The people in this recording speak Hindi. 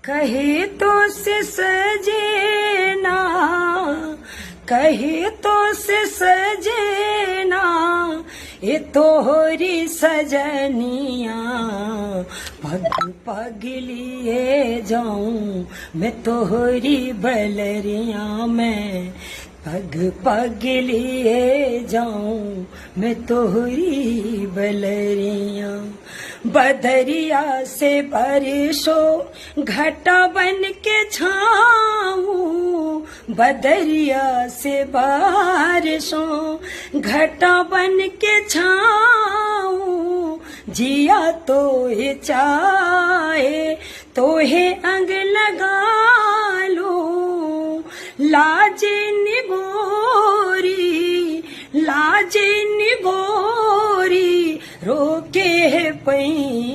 कहे तो से सजेना, कहे तो से सजेना, ये तोहरी सजनिया। पग पग लिए जाऊं मैं तोहरी बलरिया में, पग पग लिए जाऊं मैं तोहरी बलरिया। बदरिया से बारिशो घटा बन के छाऊं, बदरिया से बारिशों घटा बन के छाऊं। जिया तो ये चाहे तो है अंग लगा लो, लाजे निगोरी, लाजे निगोरी रोके है पई